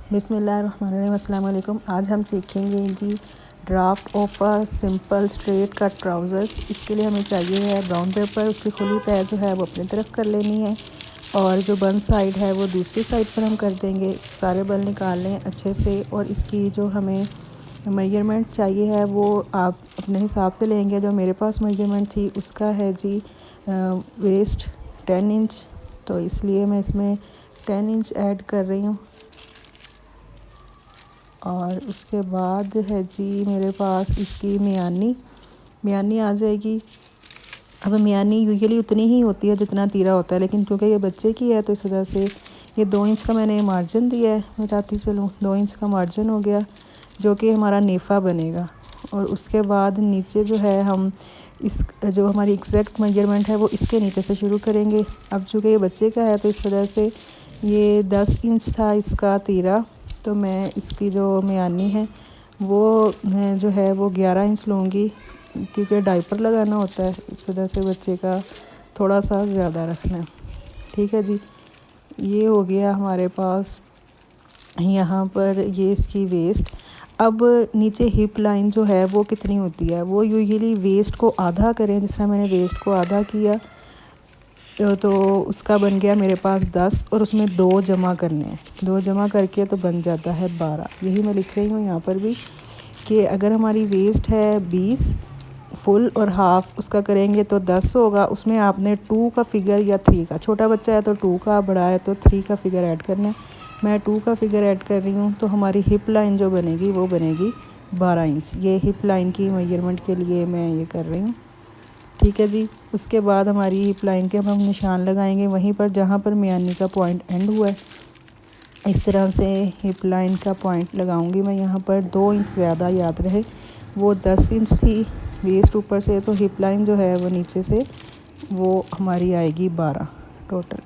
बिस्मिल्लाहिर्रहमानिर्रहीम। अस्सलाम वालेकुम। आज हम सीखेंगे जी draft of a simple straight cut trousers. इसके लिए हमें चाहिए है ब्राउन पेपर। उसकी खुली तह जो है वो अपनी तरफ कर लेनी है और जो बंद साइड है वो दूसरी साइड पर हम कर देंगे। सारे बल निकाल लें अच्छे से और इसकी जो हमें मेजरमेंट चाहिए है वो आप अपने हिसाब से लेंगे। जो मेरे पास मेजरमेंट थी उसका है जी वेस्ट 10 इंच, तो इसलिए मैं इसमें 10 इंच ऐड कर रही हूँ। और उसके बाद है जी मेरे पास इसकी मियानी आ जाएगी। अब मियानी यूजुअली उतनी ही होती है जितना तीरा होता है, लेकिन क्योंकि ये बच्चे की है तो इस वजह से ये 2 इंच का मैंने मार्जिन दिया है। बताती चलूँ, 2 इंच का मार्जिन हो गया जो कि हमारा नेफ़ा बनेगा। और उसके बाद नीचे जो है हम इस जो हमारी एग्जैक्ट मेजरमेंट है वो इसके नीचे से शुरू करेंगे। अब चूँकि ये बच्चे का है तो इस वजह से ये 10 इंच था इसका तीरा, तो मैं इसकी जो मियानी है वो मैं जो है वो 11 इंच लूँगी, क्योंकि डायपर लगाना होता है इस वजह से बच्चे का थोड़ा सा ज़्यादा रखना है। ठीक है जी, ये हो गया हमारे पास यहाँ पर ये इसकी वेस्ट। अब नीचे हिप लाइन जो है वो कितनी होती है, वो यूजुअली वेस्ट को आधा करें। जिस तरह मैंने वेस्ट को आधा किया तो उसका बन गया मेरे पास 10 और उसमें 2 जमा करने हैं। 2 जमा करके तो बन जाता है 12। यही मैं लिख रही हूँ यहाँ पर भी कि अगर हमारी वेस्ट है 20 फुल और हाफ़ उसका करेंगे तो 10 होगा। उसमें आपने 2 का फिगर या 3 का, छोटा बच्चा है तो 2 का, बड़ा है तो 3 का फिगर ऐड करना है। मैं 2 का फिगर ऐड कर रही हूँ, तो हमारी हिप लाइन जो बनेगी वो बनेगी 12 इंच। ये हिप लाइन की मेजरमेंट के लिए मैं ये कर रही हूँ। ठीक है जी, उसके बाद हमारी हिप लाइन के हम निशान लगाएंगे वहीं पर जहाँ पर मियानी का पॉइंट एंड हुआ है। इस तरह से हिप लाइन का पॉइंट लगाऊंगी मैं यहाँ पर। 2 इंच ज़्यादा याद रहे, वो 10 इंच थी वेस्ट ऊपर से, तो हिप लाइन जो है वो नीचे से वो हमारी आएगी 12 टोटल।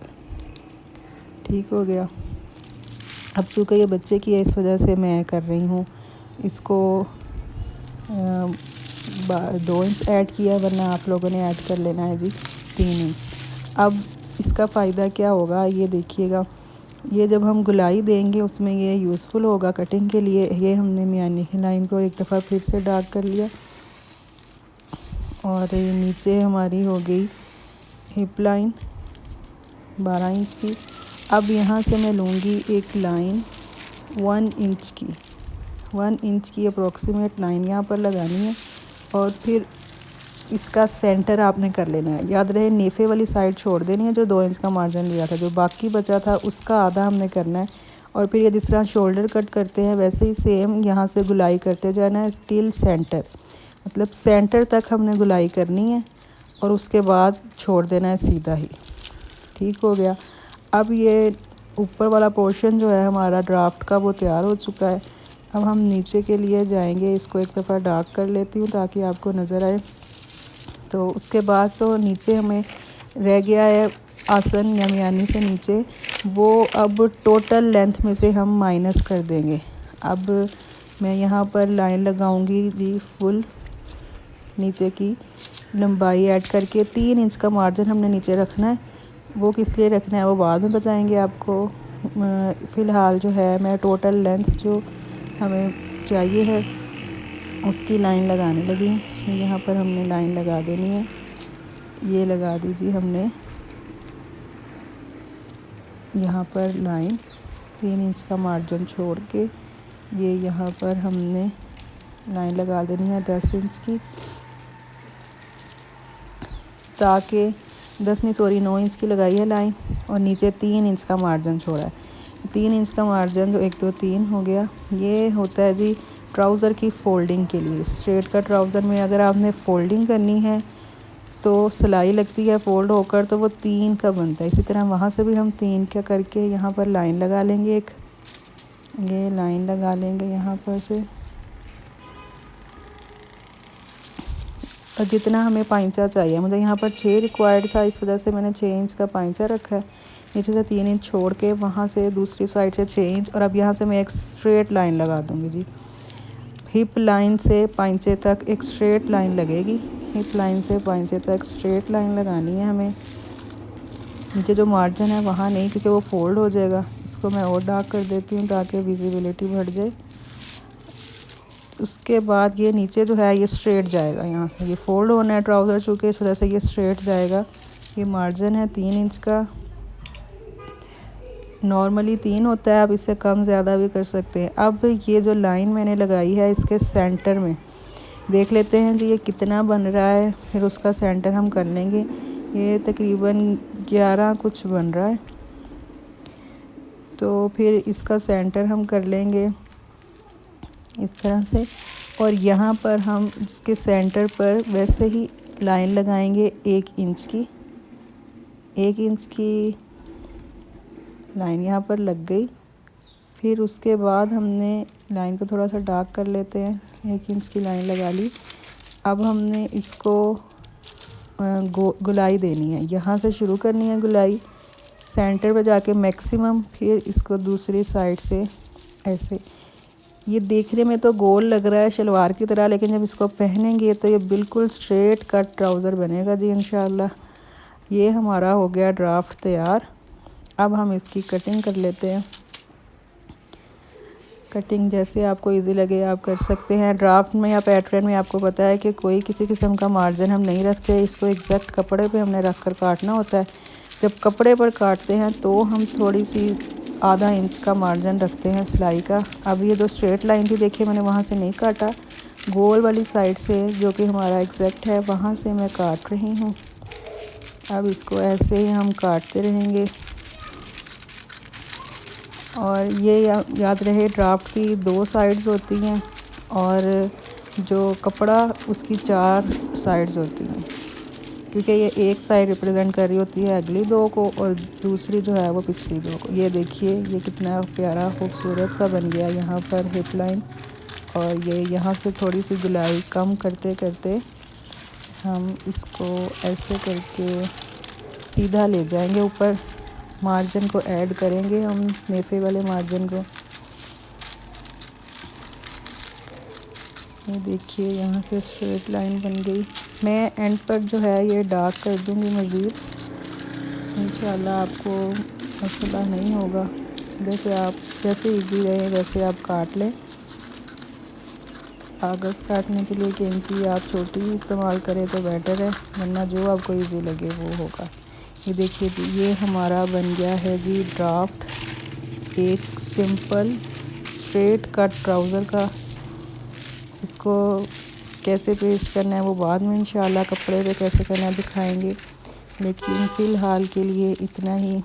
ठीक हो गया। अब चूँकि ये बच्चे की है इस वजह से मैं कर रही हूँ इसको 2 इंच ऐड किया, वरना आप लोगों ने ऐड कर लेना है जी 3 इंच। अब इसका फ़ायदा क्या होगा ये देखिएगा, ये जब हम गुलाई देंगे उसमें ये यूज़फुल होगा कटिंग के लिए। ये हमने मियानी की लाइन को एक दफ़ा फिर से डार्क कर लिया और नीचे हमारी हो गई हिप लाइन 12 इंच की। अब यहाँ से मैं लूँगी एक लाइन 1 इंच की, 1 इंच की अप्रोक्सीमेट लाइन यहाँ पर लगानी है और फिर इसका सेंटर आपने कर लेना है। याद रहे नेफ़े वाली साइड छोड़ देनी है, जो 2 इंच का मार्जिन लिया था, जो बाकी बचा था उसका आधा हमने करना है। और फिर ये जिस तरह शोल्डर कट करते हैं वैसे ही सेम यहाँ से गुलाई करते जाना है टिल सेंटर, मतलब सेंटर तक हमने गुलाई करनी है और उसके बाद छोड़ देना है सीधा ही। ठीक हो गया। अब ये ऊपर वाला पोर्शन जो है हमारा ड्राफ्ट का वो तैयार हो चुका है। अब हम नीचे के लिए जाएंगे, इसको एक दफ़ा डार्क कर लेती हूँ ताकि आपको नज़र आए। तो उसके बाद जो नीचे हमें रह गया है आसन या मियानी से नीचे, वो अब टोटल लेंथ में से हम माइनस कर देंगे। अब मैं यहाँ पर लाइन लगाऊंगी जी फुल नीचे की लंबाई ऐड करके। 3 इंच का मार्जिन हमने नीचे रखना है, वो किस लिए रखना है वो बाद में बताएंगे आपको। फ़िलहाल जो है मैं टोटल लेंथ जो हमें चाहिए है उसकी लाइन लगाने लगी। यहाँ पर हमने लाइन लगा देनी है, ये लगा दीजिए हमने यहाँ पर लाइन 3 इंच का मार्जिन छोड़ के ये यहाँ पर हमने लाइन लगा देनी है 10 इंच की, ताकि 9 इंच की लगाई है लाइन और नीचे 3 इंच का मार्जिन छोड़ा है। 3 इंच का मार्जिन जो 1 2 3 हो गया, ये होता है जी ट्राउज़र की फ़ोल्डिंग के लिए। स्ट्रेट का ट्राउज़र में अगर आपने फ़ोल्डिंग करनी है तो सिलाई लगती है फ़ोल्ड होकर, तो वो 3 का बनता है। इसी तरह वहाँ से भी हम 3 का करके यहाँ पर लाइन लगा लेंगे, एक ये लाइन लगा लेंगे यहाँ पर से। और जितना हमें पाइंचा चाहिए, मुझे यहाँ पर 6 रिक्वायर्ड था, इस वजह से मैंने 6 इंच का पाइंचा रखा है। नीचे से 3 इंच छोड़ के वहाँ से दूसरी साइड से 6 इंच, और अब यहाँ से मैं एक स्ट्रेट लाइन लगा दूँगी जी। हिप लाइन से पाइंचे तक एक स्ट्रेट लाइन लगेगी, हिप लाइन से पाइंचे तक स्ट्रेट लाइन लगानी है हमें। नीचे जो मार्जिन है वहाँ नहीं, क्योंकि वो फोल्ड हो जाएगा, इसको मैं और डार्क कर देती हूँ ताकि विजिबिलिटी बढ़ जाए। उसके बाद ये नीचे जो है ये स्ट्रेट जाएगा, यहाँ से ये फोल्ड होना है ट्राउज़र, चूँकि इस वजह से ये स्ट्रेट जाएगा। ये मार्जिन है 3 इंच का, नॉर्मली 3 होता है, आप इससे कम ज़्यादा भी कर सकते हैं। अब ये जो लाइन मैंने लगाई है इसके सेंटर में देख लेते हैं जी ये कितना बन रहा है, फिर उसका सेंटर हम कर लेंगे। ये तकरीबन 11 कुछ बन रहा है, तो फिर इसका सेंटर हम कर लेंगे इस तरह से। और यहाँ पर हम इसके सेंटर पर वैसे ही लाइन लगाएंगे 1 इंच की। 1 इंच की लाइन यहाँ पर लग गई। फिर उसके बाद हमने लाइन को थोड़ा सा डार्क कर लेते हैं, 1 इंच की लाइन लगा ली। अब हमने इसको गुलाई देनी है, यहाँ से शुरू करनी है गुलाई, सेंटर पे जाके मैक्सिमम, फिर इसको दूसरी साइड से ऐसे। ये देखने में तो गोल लग रहा है शलवार की तरह, लेकिन जब इसको पहनेंगे तो ये बिल्कुल स्ट्रेट कट ट्राउज़र बनेगा जी इंशाल्लाह। ये हमारा हो गया ड्राफ्ट तैयार। अब हम इसकी कटिंग कर लेते हैं। कटिंग जैसे आपको इजी लगे आप कर सकते हैं। ड्राफ्ट में या पैटर्न में आपको पता है कि कोई किसी किस्म का मार्जिन हम नहीं रखते, इसको एग्जैक्ट कपड़े पे हमने रख कर काटना होता है। जब कपड़े पर काटते हैं तो हम थोड़ी सी आधा इंच का मार्जिन रखते हैं सिलाई का। अब ये जो स्ट्रेट लाइन थी देखिए मैंने वहाँ से नहीं काटा, गोल वाली साइड से जो कि हमारा एग्जैक्ट है वहाँ से मैं काट रही हूँ। अब इसको ऐसे ही हम काटते रहेंगे। और ये याद रहे ड्राफ्ट की 2 साइड्स होती हैं और जो कपड़ा उसकी 4 साइड्स होती हैं, क्योंकि ये एक साइड रिप्रेजेंट कर रही होती है अगली 2 को और दूसरी जो है वो पिछली 2 को। ये देखिए ये कितना प्यारा खूबसूरत सा बन गया यहाँ पर हिप लाइन। और ये यहाँ से थोड़ी सी गुलाई कम करते करते हम इसको ऐसे करके सीधा ले जाएंगे ऊपर। मार्जिन को ऐड करेंगे हम नेफे वाले मार्जिन को। ये देखिए यहाँ से स्ट्रेट लाइन बन गई। मैं एंड पर जो है ये डार्क कर दूँगी मज़ीद, इंशाल्लाह आपको मसला नहीं होगा। जैसे आप जैसे इजी रहे वैसे आप काट लें। कागज़ काटने के लिए कैंची आप छोटी इस्तेमाल करें तो बेटर है, वरना जो आपको इजी लगे वो होगा। ये देखिए जी ये हमारा बन गया है जी ड्राफ्ट, एक सिंपल स्ट्रेट कट ट्राउज़र का। इसको कैसे पेस्ट करना है वो बाद में इंशाल्लाह कपड़े पे कैसे करना है दिखाएंगे, लेकिन फ़िलहाल के लिए इतना ही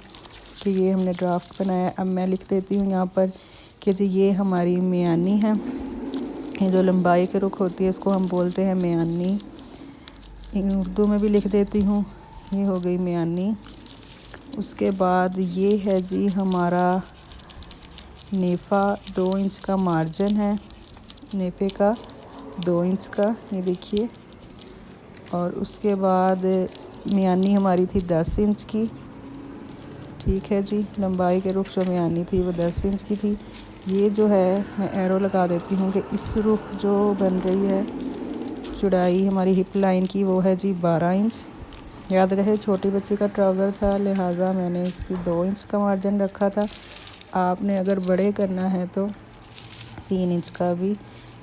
कि ये हमने ड्राफ्ट बनाया। अब मैं लिख देती हूँ यहाँ पर कि जी ये हमारी मियानी है। ये जो लंबाई के रुख होती है इसको हम बोलते हैं मियानी। उर्दू में भी लिख देती हूँ, ये हो गई मियानी। उसके बाद ये है जी हमारा नेफ़ा, 2 इंच का मार्जिन है नेफ़े का, 2 इंच का, ये देखिए। और उसके बाद मियानी हमारी थी 10 इंच की, ठीक है जी। लंबाई के रुख जो मियानी थी वो 10 इंच की थी। ये जो है मैं एरो लगा देती हूँ कि इस रुख जो बन रही है चौड़ाई हमारी हिप लाइन की वो है जी 12 इंच। याद रहे छोटी बच्ची का ट्राउज़र था लिहाजा मैंने इसकी 2 इंच का मार्जिन रखा था। आपने अगर बड़े करना है तो 3 इंच का भी,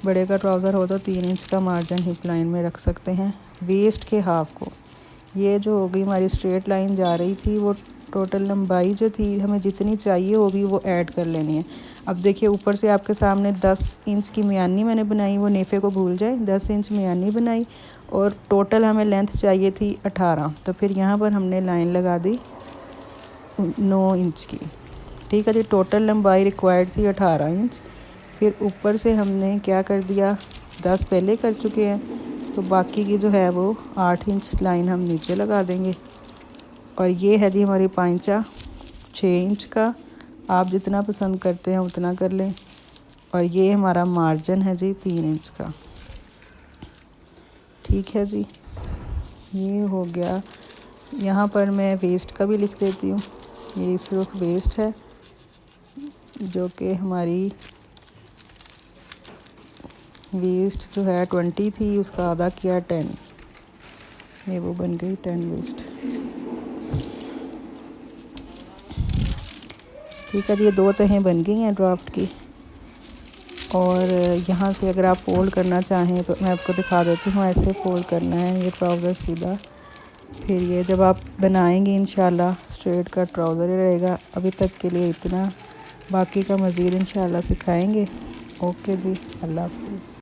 बड़े का ट्राउज़र हो तो 3 इंच का मार्जिन हिप लाइन में रख सकते हैं। वेस्ट के हाफ़ को, ये जो हो गई हमारी स्ट्रेट लाइन जा रही थी वो टोटल लंबाई जो थी हमें जितनी चाहिए होगी वो ऐड कर लेनी है। अब देखिए ऊपर से आपके सामने 10 इंच की मियानी मैंने बनाई, वो नेफ़े को भूल जाए, 10 इंच मियानी बनाई और टोटल हमें लेंथ चाहिए थी 18। तो फिर यहाँ पर हमने लाइन लगा दी 9 इंच की, ठीक है जी। टोटल लंबाई रिक्वायर्ड थी 18 इंच। फिर ऊपर से हमने क्या कर दिया, 10 पहले कर चुके हैं तो बाकी की जो है वो 8 इंच लाइन हम नीचे लगा देंगे। और ये है जी हमारी पांचा 6 इंच का, आप जितना पसंद करते हैं उतना कर लें। और ये हमारा मार्जिन है जी 3 इंच का, ठीक है जी। ये हो गया। यहाँ पर मैं वेस्ट का भी लिख देती हूँ, ये सिर्फ वेस्ट है जो कि हमारी वेस्ट जो है 20 थी, उसका आधा किया 10, ये वो बन गई 10 वेस्ट। ठीक है, ये 2 तहें बन गई हैं ड्राफ्ट की। और यहाँ से अगर आप फ़ोल्ड करना चाहें तो मैं आपको दिखा देती हूँ, ऐसे फ़ोल्ड करना है ये ट्राउज़र सीधा। फिर ये जब आप बनाएंगे इंशाल्लाह स्ट्रेट का ट्राउज़र ही रहेगा। अभी तक के लिए इतना, बाकी का मज़ीद इंशाल्लाह सिखाएंगे। ओके जी, अल्लाह हाफ़िज़।